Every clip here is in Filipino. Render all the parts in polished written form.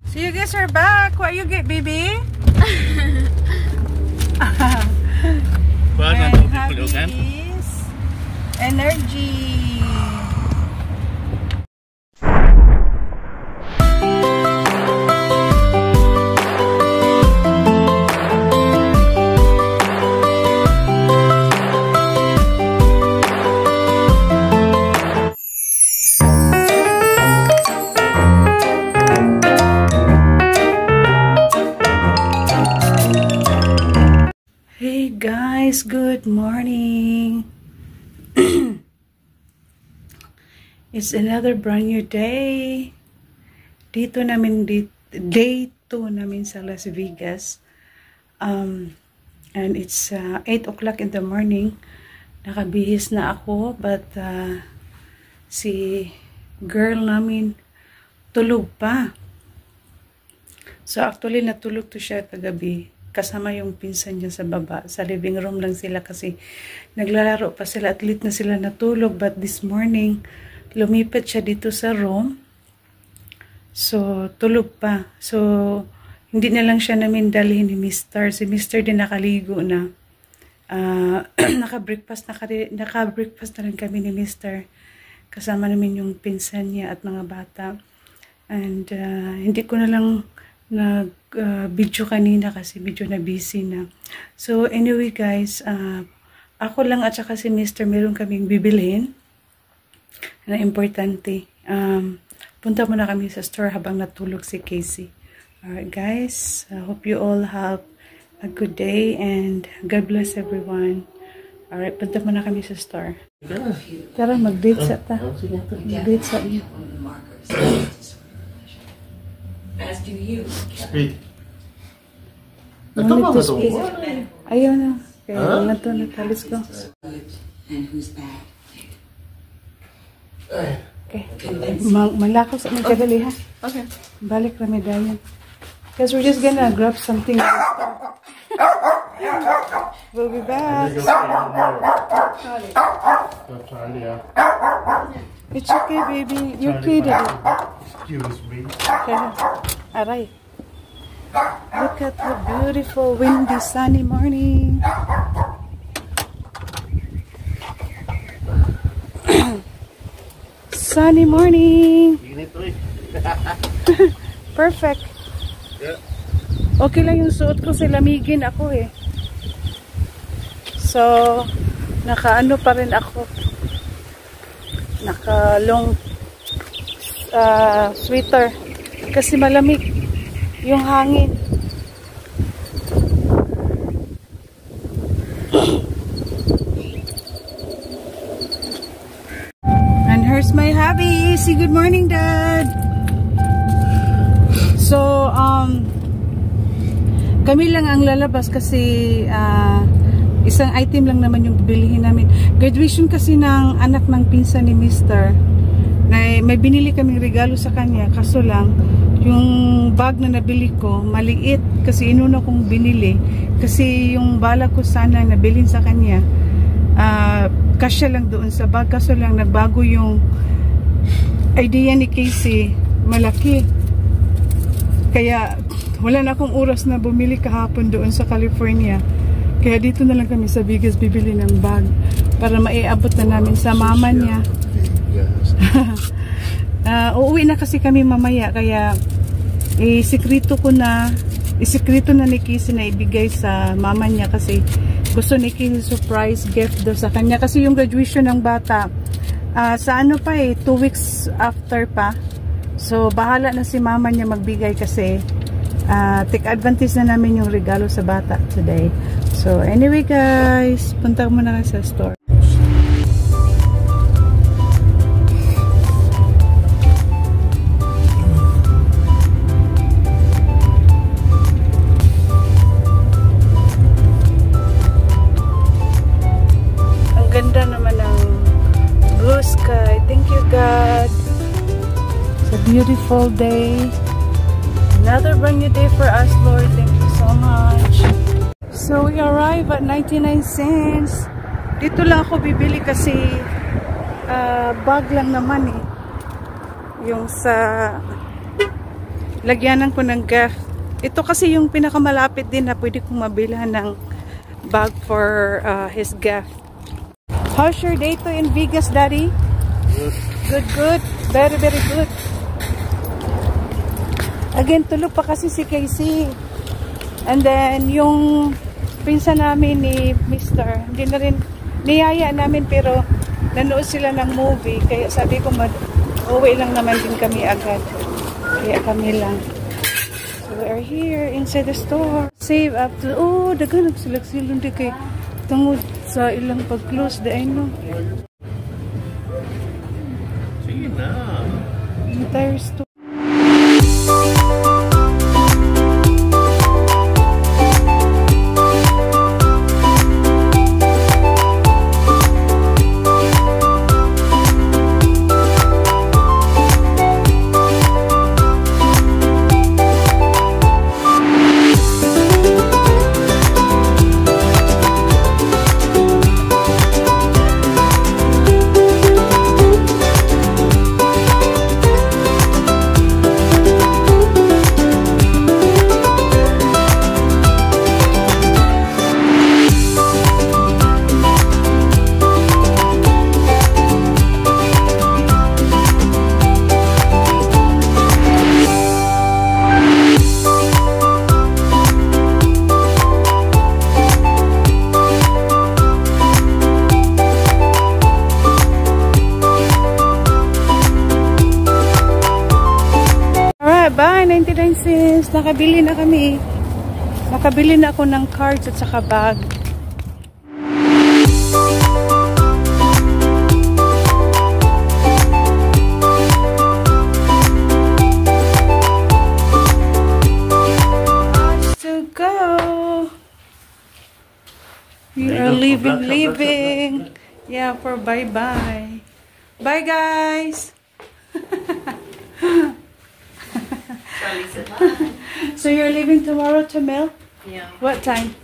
So you guys are back. What you get, baby? And happy is energy. Hey guys, good morning. It's another brand new day. Day 2 namin sa Las Vegas. And it's 8 o'clock in the morning. Nakabihis na ako, but si girl namin tulog pa. So actually natulog to siya kagabi. Kasama yung pinsan niya sa baba. Sa living room lang sila kasi naglalaro pa sila. At late na sila natulog. But this morning, lumipat siya dito sa room. So, tulog pa. So, hindi na lang siya namin dalhin ni Mr. Si Mr. din nakaligo na. Naka-breakfast na rin kami ni Mr. Kasama namin yung pinsan niya at mga bata. And hindi ko na lang video kanina kasi medyo na busy na. So anyway guys, ako lang at saka si Mr. meron kaming bibilhin na importante. Punta muna kami sa store habang natulog si Casey. Alright guys, I hope you all have a good day and God bless everyone. Alright, punta muna kami sa store. Tara, mag-date sa ta. Mag-date sa iyo. As do you. Speak. No need to speak. Ayaw na. Kaya na to. Let's go. And who's bad? Okay. Malakaw sa mga kadali ha. Okay. Balik kami dayan. Because we're just gonna grab something. We'll be back. It's okay, baby. You're kidding. Excuse me. Okay. Aray. Look at the beautiful, windy, sunny morning. Sunny morning. Perfect. Yeah. Okay lang yung suot ko, lamigin ako eh. So, nakaano pa rin ako. Naka long sweater. Kasi malamig yung hangin. And here's my hubby. Say good morning, Dad. So, kami lang ang lalabas kasi isang item lang naman yung bibilihin namin. Graduation kasi ng anak ng pinsan ni Mr. Na may binili kaming regalo sa kanya. Kaso lang, yung bag na nabili ko, maliit. Kasi inuna kong binili. Kasi yung bala ko sana nabilin sa kanya, kasya lang doon sa bag. Kaso lang, nagbago yung idea ni Casey. Malaki. Kaya, wala na akong oras na bumili kahapon doon sa California. Kaya dito na lang kami sa Vegas bibili ng bag para maiabot na namin sa mama niya. Uuwi na kasi kami mamaya kaya isikreto na ni Casey na ibigay sa mama niya kasi gusto ni Casey surprise gift daw sa kanya kasi yung graduation ng bata sa ano pa 2 weeks after pa. So bahala na si mama niya magbigay kasi take advantage na namin yung regalo sa bata today. So anyway guys, punta muna sa store. Ang ganda naman ng blue sky. Thank you God. It's a beautiful day. Another brand new day for us, Lord. Thank you so much. So we arrive at 99 cents. Dito lang ako bibili kasi bag lang naman eh. Yung sa lagyanan ko ng gift. Ito kasi yung pinakamalapit din na pwede kong mabilhan ng bag for his gift. How's your day to in Vegas, Daddy? Good. Good, good. Very, very good. Again, tulog pa kasi si Casey. And then, yung pinsan namin ni Mr. Hindi na rin, niyaya namin pero nanood sila ng movie. Kaya sabi ko, uwi lang naman din kami agad. Kaya kami lang. So, we are here inside the store. Save up to, oh, daga nagsilag-silong di kay tungod sa ilang pag-close. The no. Sige na. Entire store. Bye, 99 cents. Nakabili na kami. Nakabili na ako ng cards at saka bag. Lots to go. We are leaving. Yeah, for bye-bye. Bye, guys. So you're leaving tomorrow to Mel? Yeah. What time?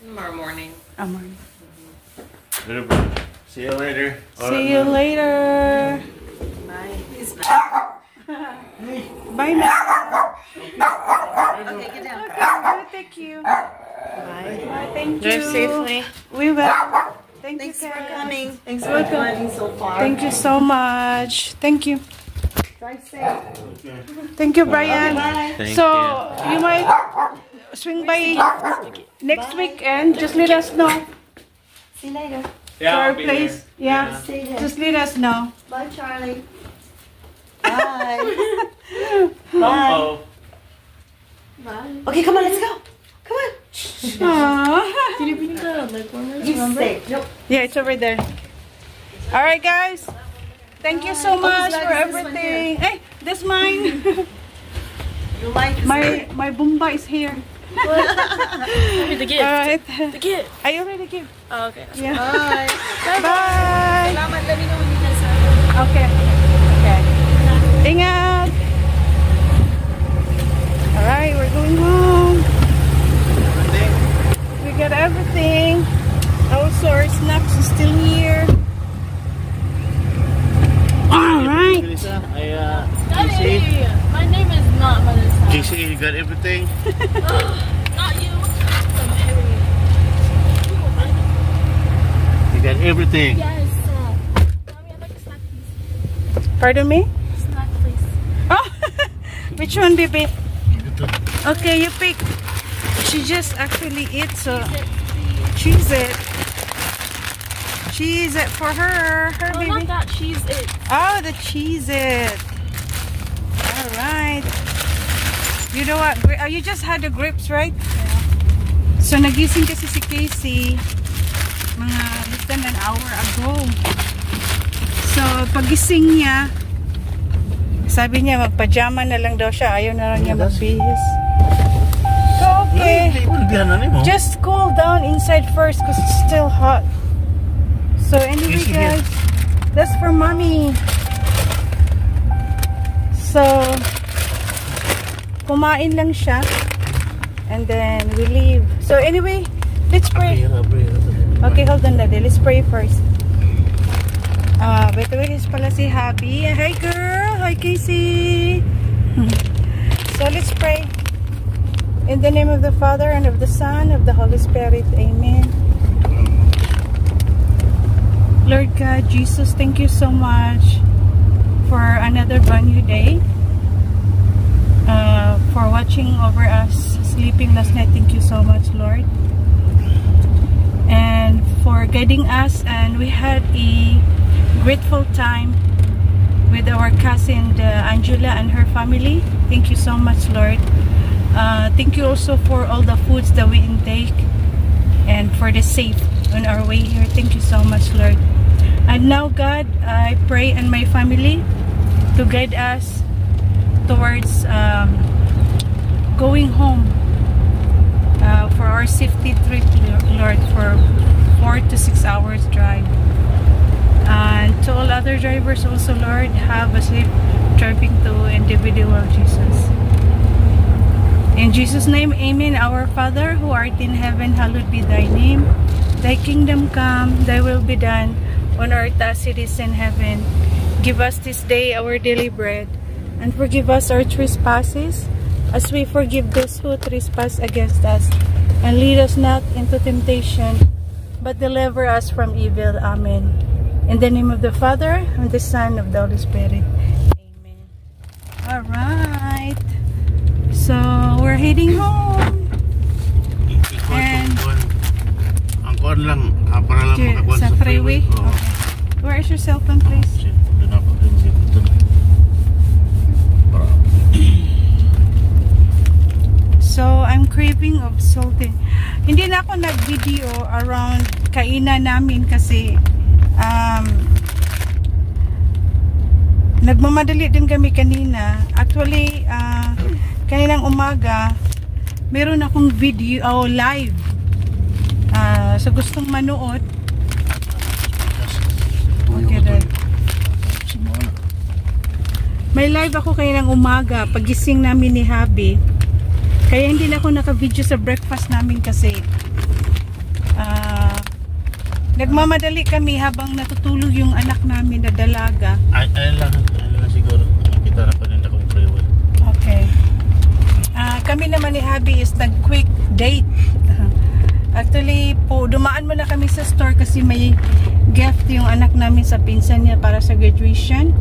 Tomorrow morning. Morning. See you later. See you later. Bye. He's back. Bye, Mel. Okay, get down. Okay, thank you. Bye. Bye, thank you. Drive safely. We will. Thank Thanks you, for Karen. coming. Thanks for coming so far. Thank you so much. Thank you. Drive safe. Thank you, Brian. Bye. So you might swing by next weekend. Just let us know. See you later. To our place. Yeah. See you. Just let us know. Bye, Charlie. Bye. Bye. Bye. Okay, come on, let's go. Come on. Aww. Did you bring the leg warmers? You safe. Nope. Yeah, it's over there. All right, guys. Thank you so much bag for is this one everything. Hey, this mine. You like this my Boomba is here. the gift. All right. The gift. I already give. Oh, okay. Yeah. Bye. Bye. Salamat. Let me know when you guys are. Okay. Okay. Ingat. All right, we're going home. We got everything. Also, our snacks is still here. All right. Daddy, my name is not Melissa. JC, you got everything? Not you. I'm Harry. You got everything. Yes. Mommy, I'd like a snack, please. Pardon me? Snack, please. Oh, which one, baby? Okay, you pick. She just actually ate, so choose it. Cheese it for her. Her No, baby. not that. Cheese it. Oh, the cheese it. All right. You know what? You just had the grapes, right? Yeah. So nagising kasi si Casey mga less than an hour ago. So pagising niya, sabi niya magpajama na lang daw siya. Ayaw na lang niya magbihis. So okay. Just cool down inside first because it's still hot. So anyway, guys, that's for mommy. So kumain lang siya and then we leave. So anyway, let's pray. Okay, hold on, Daddy. Let's pray first. By the way, here's pala si Happy. Hi, girl. Hi, Casey. So let's pray. In the name of the Father, and of the Son, of the Holy Spirit. Amen. Lord God, Jesus, thank you so much for another brand new day. For watching over us, sleeping last night. Thank you so much, Lord. And for guiding us, and we had a grateful time with our cousin Angela and her family. Thank you so much, Lord. Thank you also for all the foods that we intake and for the safe on our way here. Thank you so much, Lord. And now, God, I pray and my family to guide us towards going home for our safety trip, Lord, for 4 to 6 hours drive. And to all other drivers also, Lord, have a safe driving to individual, Jesus. In Jesus' name, amen. Our Father, who art in heaven, hallowed be thy name. Thy kingdom come, thy will be done on earth as it is in heaven. Give us this day our daily bread, and forgive us our trespasses, as we forgive those who trespass against us. And lead us not into temptation, but deliver us from evil. Amen. In the name of the Father, and the Son, of the Holy Spirit. Amen. Alright. So, we're heading home. And ang kuan lang para lang makakuan sa freeway. Okay. Where is your cell phone, please? So, I'm craving of salty. Hindi na ako nag-video around kainan namin kasi nagmamadali din kami kanina. Actually, kaninang umaga, meron akong video live. So, gustong manood. Okay, Dad. May live ako kaninang umaga, pagising namin ni Habi. Kaya hindi na ako naka-video sa breakfast namin kasi nagmamadali kami habang natutulog yung anak namin na dalaga. Ay lang siguro. Kita na pa rin akong freeway. Okay. Kami naman ni Habi is nag-quick date. Actually, dumaan muna kami sa store kasi may gift yung anak namin sa pinsan niya para sa graduation.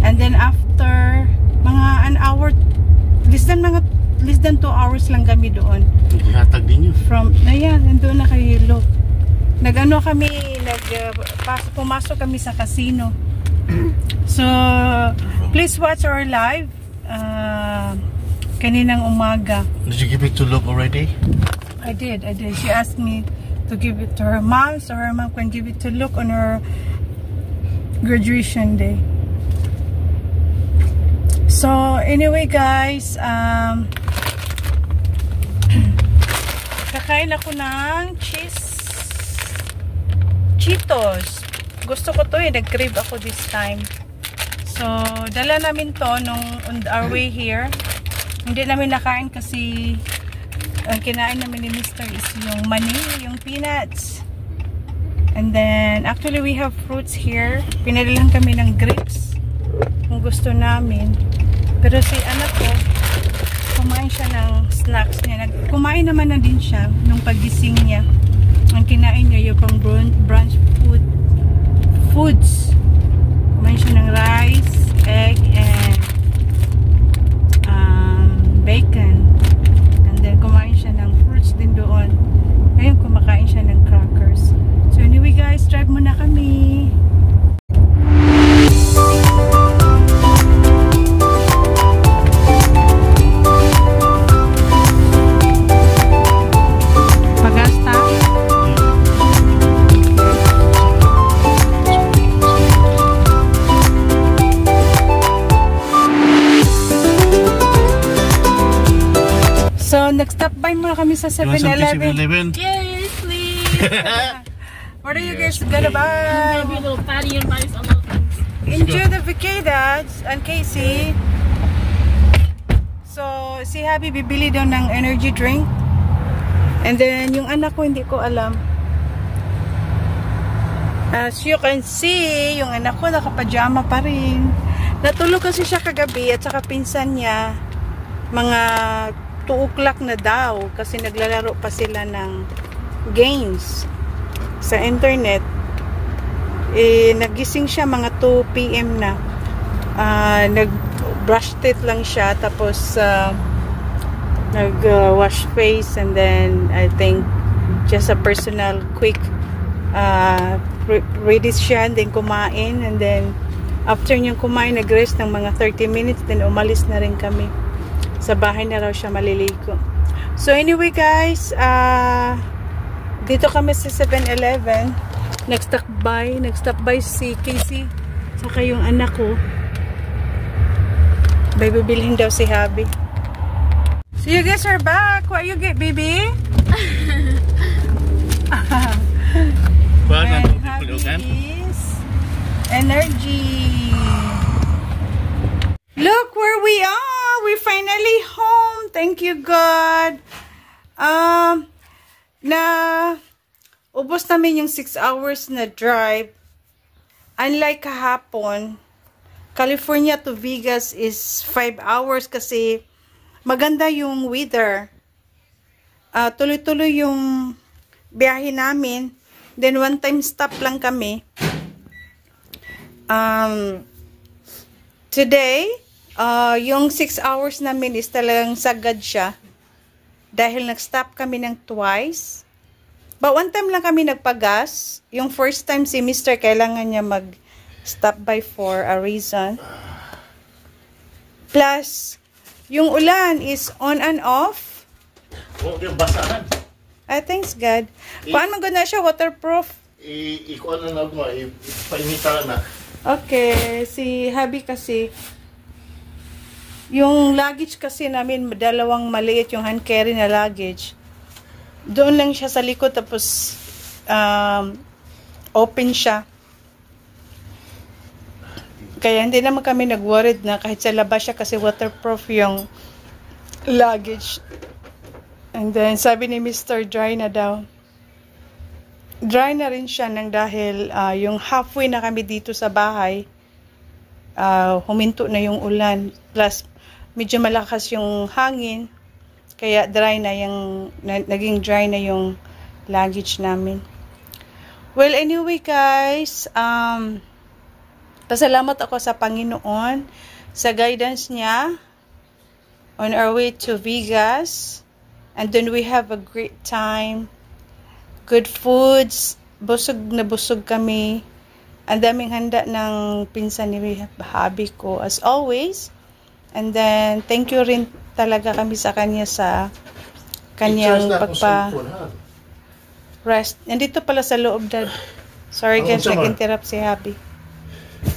And then after mga an hour, less than 2 hours lang kami doon. Ihatag din yun. Nandun na kayo, look. Nag-ano kami, pumasok kami sa casino. So, please watch our live kaninang umaga. Did you give it to look already? I did. She asked me to give it to her mom, so her mom can give it to look on her graduation day. So, anyway guys, kakain ako ng Cheetos. Gusto ko to nag-crave ako this time. So, dala namin to on our way here. Hindi namin nakain kasi ang kinain namin ni Mr. is yung mani, yung peanuts. And then, actually we have fruits here. Pinadalan kami ng grapes kung gusto namin. Pero si anak ko, kumain siya ng snacks niya. Kumain naman na din siya nung pagising niya. Ang kinain niya yung pang brunch foods. Kumain siya ng rice, egg, and bacon. And then kumain siya ng fruits din doon. Ngayon kumakain siya ng crackers. So anyway guys, drive muna kami. So, nag-stop by muna kami sa 7-Eleven. Yes, please. What are you guys gonna buy? Maybe a little fatty and buy some little things. Enjoy the vacations and Casey. So, si Habi bibili daw ng energy drink. And then, yung anak ko hindi ko alam. As you can see, yung anak ko nakapajama pa rin. Natulog kasi siya kagabi at saka pinsan niya. mga 2 o'clock na daw kasi naglalaro pa sila ng games sa internet. Nagising siya mga 2 PM na. Nag-brush teeth lang siya, tapos nag-wash face, and then I think just a personal quick ready siya, and then kumain, and then after niyang kumain, nag-rest ng mga 30 minutes, then umalis na rin kami. Sa bahay na raw siya maliligo. So anyway guys, dito kami sa 7-Eleven. Nag-stop by si Casey saka yung anak ko. Bibilhin daw si Habi. So you guys are back. What you get, baby? Kuha And na ito. Habi's energy. Look where we are. We're finally home. Thank you, God. Ubos namin yung 6 hours na drive. Unlike kahapon, California to Vegas is 5 hours kasi maganda yung weather. Tuloy-tuloy yung biyahe namin. Then one time stop lang kami. Today, yung 6 hours namin is talagang sagad siya. Dahil nag-stop kami ng twice. But one time lang kami nagpagas. Yung first time si Mr. kailangan niya mag-stop by for a reason. Plus, yung ulan is on and off. Huwag yung basahan. Thanks God. Paano maganda siya? Waterproof? Ikuha na lang mo. Ipainita na. Okay. Si Habi kasi, yung luggage kasi namin, dalawang maliit yung hand carry na luggage. Doon lang siya sa likod, tapos open siya. Kaya hindi naman kami nag-worried na kahit sa labas siya kasi waterproof yung luggage. And then sabi ni Mr. dry na daw. Dry na rin siya nang dahil yung halfway na kami dito sa bahay, huminto na yung ulan. Plus, medyo malakas yung hangin. Kaya dry na yung, naging dry na yung luggage namin. Well, anyway guys, pasalamat ako sa Panginoon sa guidance niya on our way to Vegas. And then we have a great time. Good foods. Busog na busog kami. Ang daming handa ng pinsan ni Habi ko as always. And then, thank you rin talaga kami sa kanya sa kanyang pagpa-rest. Nandito pala sa loob, Dad. Sorry guys, nag-interrupt si Habi.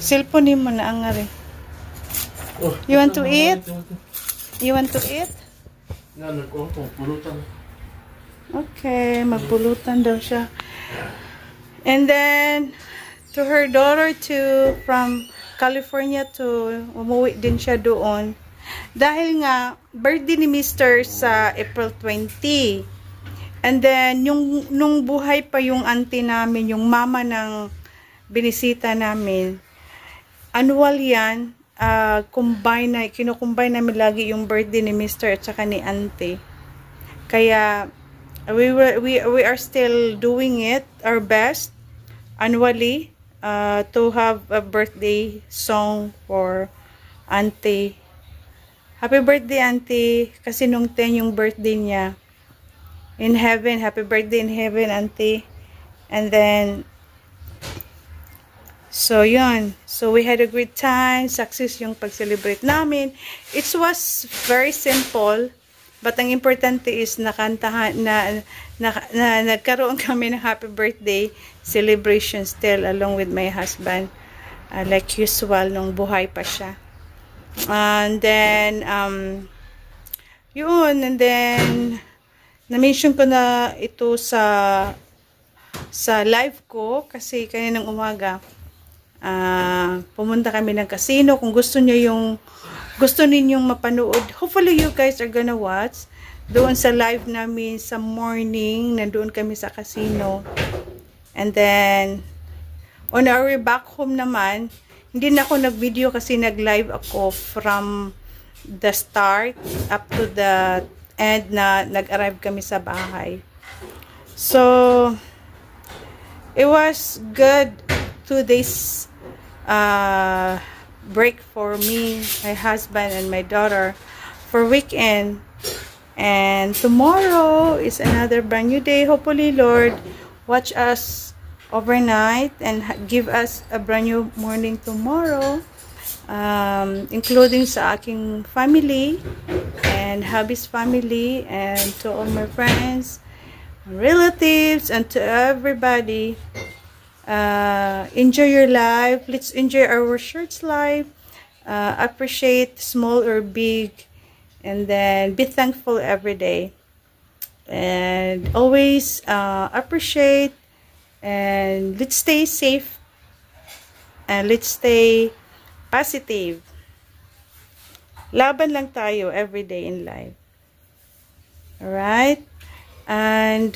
Cellphone mo na ang ngari. You want to eat? You want to eat? Okay, magpulutan daw siya. And then, to her daughter too, from California to umuwi din siya doon. Dahil nga, birthday ni Mr. sa April 20. And then, nung buhay pa yung auntie namin, yung mama ng binisita namin, annual yan, kinukumbine namin lagi yung birthday ni Mr. at saka ni auntie. Kaya, we are still doing it, our best, annually, to have a birthday song for auntie. Happy birthday, auntie. Kasi nung 10 yung birthday niya. In heaven, happy birthday in heaven, auntie. And then, so yun. So we had a great time. Success yung pag-celebrate namin. It was very simple. But ang importante is nakantahan na nagkaroon kami ng happy birthday celebration still along with my husband. Like usual nung buhay pa siya. And then yun, and then na-mention ko na ito sa live ko kasi kaninang umaga pumunta kami ng casino. Kung gusto ninyong mapanood, hopefully you guys are gonna watch doon sa live namin sa morning, na doon kami sa casino. And then on our way back home naman, hindi na ako nag-video kasi nag-live ako from the start up to the end na nag-arrive kami sa bahay. So, it was good 2 days break for me, my husband, and my daughter for weekend. And tomorrow is another brand new day. Hopefully, Lord, watch us overnight and give us a brand new morning tomorrow. Including sa aking family and hubby's family and to all my friends, relatives, and to everybody. Enjoy your life. Let's enjoy our church life. Appreciate small or big, and then be thankful every day, and always appreciate, and let's stay safe, and let's stay positive. Laban lang tayo every day in life. Alright? And,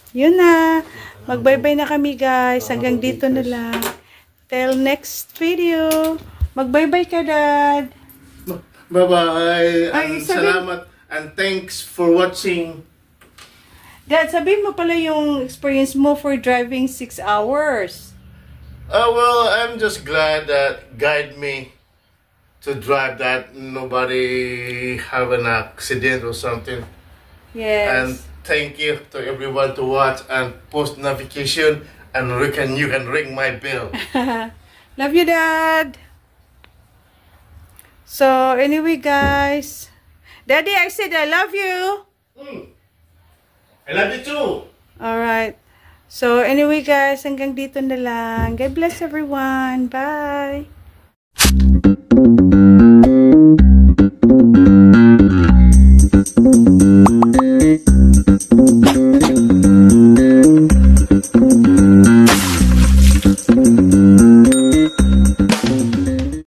yun na. Mag-bye-bye na kami, guys. Hanggang dito na lang. Till next video. Mag-bye-bye ka, Dad. Bye-bye. Ay, And salamat. And thanks for watching. Dad, sabihin mo pala yung experience mo for driving 6 hours. Well, I'm just glad that guide me to drive that nobody have an accident or something. Yes. And thank you to everyone to watch and post notification, and you can ring my bell. Love you, Dad. So, anyway, guys. Daddy, I said I love you. I love you too. Alright. So, anyway, guys. Hanggang dito na lang. God bless everyone. Bye.